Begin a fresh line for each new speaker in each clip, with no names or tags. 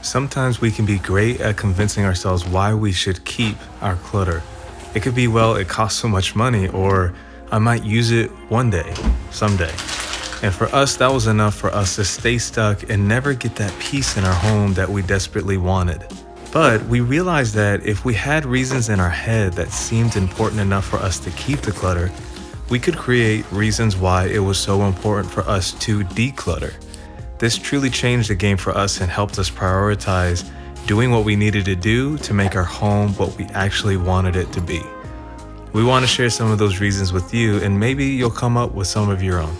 Sometimes we can be great at convincing ourselves why we should keep our clutter. It could be, well, it costs so much money, or I might use it one day, someday. And for us, that was enough for us to stay stuck and never get that peace in our home that we desperately wanted. But we realized that if we had reasons in our head that seemed important enough for us to keep the clutter, we could create reasons why it was so important for us to declutter. This truly changed the game for us and helped us prioritize doing what we needed to do to make our home what we actually wanted it to be. We want to share some of those reasons with you, and maybe you'll come up with some of your own.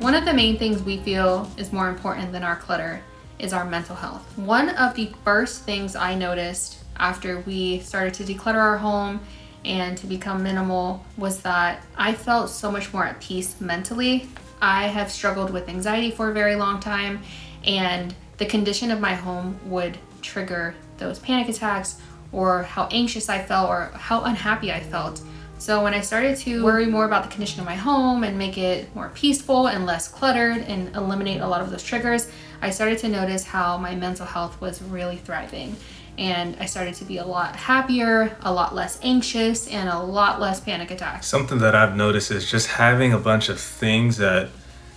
One of the main things we feel is more important than our clutter is our mental health. One of the first things I noticed after we started to declutter our home and to become minimal was that I felt so much more at peace mentally. I have struggled with anxiety for a very long time, and the condition of my home would trigger those panic attacks, or how anxious I felt, or how unhappy I felt. So when I started to worry more about the condition of my home and make it more peaceful and less cluttered and eliminate a lot of those triggers, I started to notice how my mental health was really thriving. And I started to be a lot happier, a lot less anxious, and a lot less panic attacks.
Something that I've noticed is just having a bunch of things that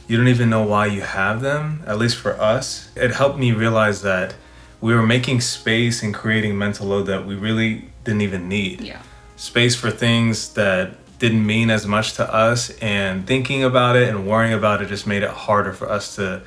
you don't even know why you have them, at least for us. It helped me realize that we were making space and creating mental load that we really didn't even need.
Yeah.
Space for things that didn't mean as much to us, and thinking about it and worrying about it just made it harder for us to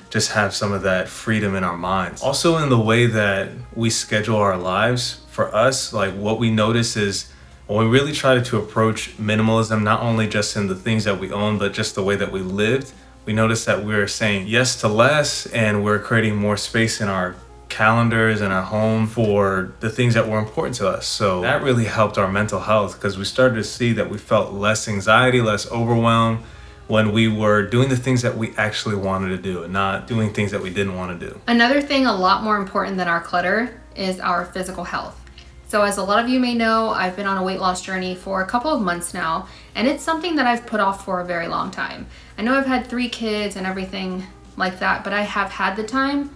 just have some of that freedom in our minds. Also, in the way that we schedule our lives, for us, like what we notice is when we really try to approach minimalism, not only just in the things that we own, but just the way that we lived, we noticed that we're saying yes to less, and we're creating more space in our calendars and our home for the things that were important to us. So that really helped our mental health, because we started to see that we felt less anxiety, less overwhelmed when we were doing the things that we actually wanted to do and not doing things that we didn't want to do.
Another thing a lot more important than our clutter is our physical health. So as a lot of you may know, I've been on a weight loss journey for a couple of months now, and it's something that I've put off for a very long time. I know I've had 3 kids and everything like that, but I have had the time,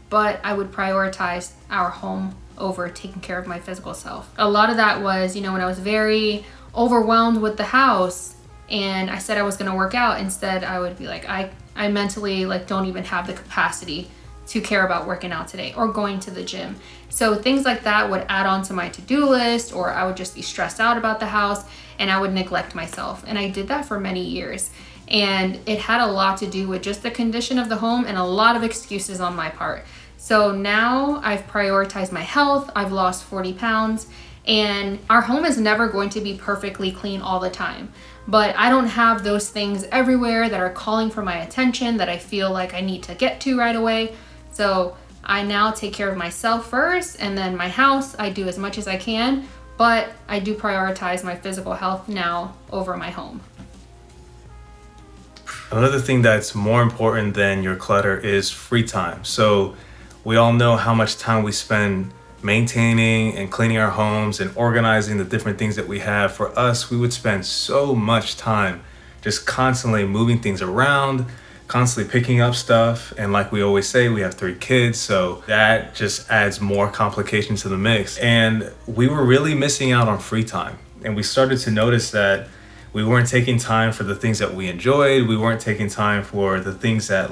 but I would prioritize our home over taking care of my physical self. A lot of that was, when I was very overwhelmed with the house and I said I was gonna work out, instead I would be like, I mentally don't even have the capacity to care about working out today or going to the gym. So things like that would add on to my to-do list, or I would just be stressed out about the house and I would neglect myself. And I did that for many years. And it had a lot to do with just the condition of the home and a lot of excuses on my part. So now I've prioritized my health. I've lost 40 pounds, and our home is never going to be perfectly clean all the time. But I don't have those things everywhere that are calling for my attention that I feel like I need to get to right away. So I now take care of myself first, and then my house, I do as much as I can, but I do prioritize my physical health now over my home.
Another thing that's more important than your clutter is free time. So we all know how much time we spend maintaining and cleaning our homes and organizing the different things that we have. For us, we would spend so much time just constantly moving things around, constantly picking up stuff. And like we always say, we have 3 kids, so that just adds more complication to the mix. And we were really missing out on free time. And we started to notice that we weren't taking time for the things that we enjoyed. We weren't taking time for the things that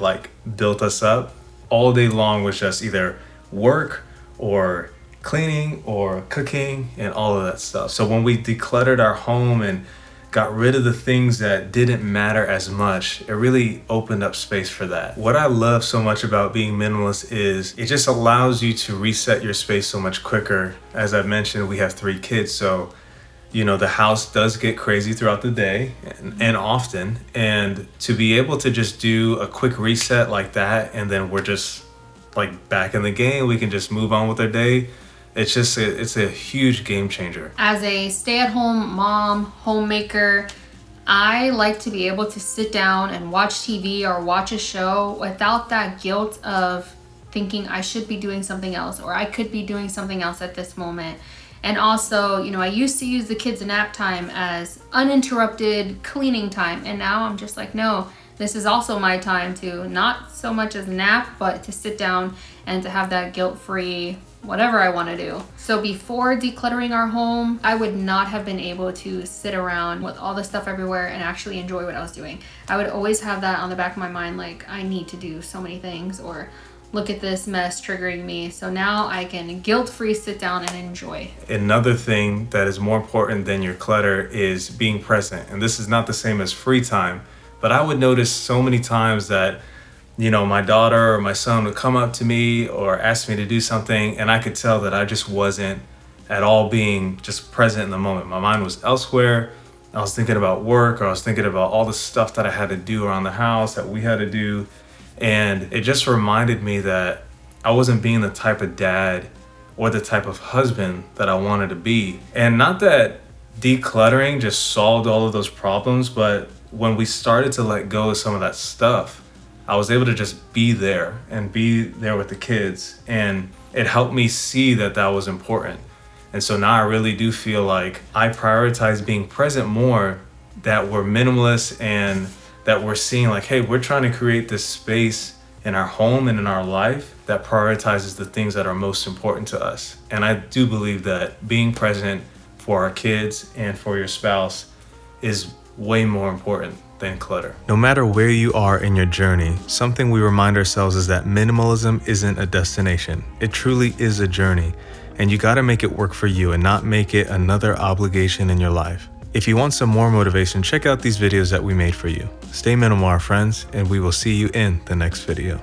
built us up. All day long was just either work or cleaning or cooking and all of that stuff. So when we decluttered our home and got rid of the things that didn't matter as much, it really opened up space for that. What I love so much about being minimalist is it just allows you to reset your space so much quicker. As I mentioned, we have 3 kids, so the house does get crazy throughout the day and often, and to be able to just do a quick reset like that, and then we're just back in the game, we can just move on with our day. It's a huge game changer.
As a stay-at-home mom, homemaker, I like to be able to sit down and watch TV or watch a show without that guilt of thinking I should be doing something else, or I could be doing something else at this moment. And also, I used to use the kids' nap time as uninterrupted cleaning time, and now I'm just like, no, this is also my time to not so much as nap, but to sit down and to have that guilt-free whatever I want to do. So before decluttering our home, I would not have been able to sit around with all the stuff everywhere and actually enjoy what I was doing. I would always have that on the back of my mind, like I need to do so many things, or look at this mess triggering me. So now I can guilt-free sit down and enjoy.
Another thing that is more important than your clutter is being present. And this is not the same as free time, but I would notice so many times that, you know, my daughter or my son would come up to me or ask me to do something, and I could tell that I just wasn't at all being just present in the moment. My mind was elsewhere. I was thinking about work, or I was thinking about all the stuff that I had to do around the house that we had to do. And it just reminded me that I wasn't being the type of dad or the type of husband that I wanted to be. And not that decluttering just solved all of those problems, but when we started to let go of some of that stuff, I was able to just be there and be there with the kids. And it helped me see that that was important. And so now I really do feel like I prioritize being present more, that we're minimalist and that we're seeing like, hey, we're trying to create this space in our home and in our life that prioritizes the things that are most important to us. And I do believe that being present for our kids and for your spouse is way more important than clutter. No matter where you are in your journey, something we remind ourselves is that minimalism isn't a destination. It truly is a journey, and you gotta make it work for you and not make it another obligation in your life. If you want some more motivation, check out these videos that we made for you. Stay minimal, our friends, and we will see you in the next video.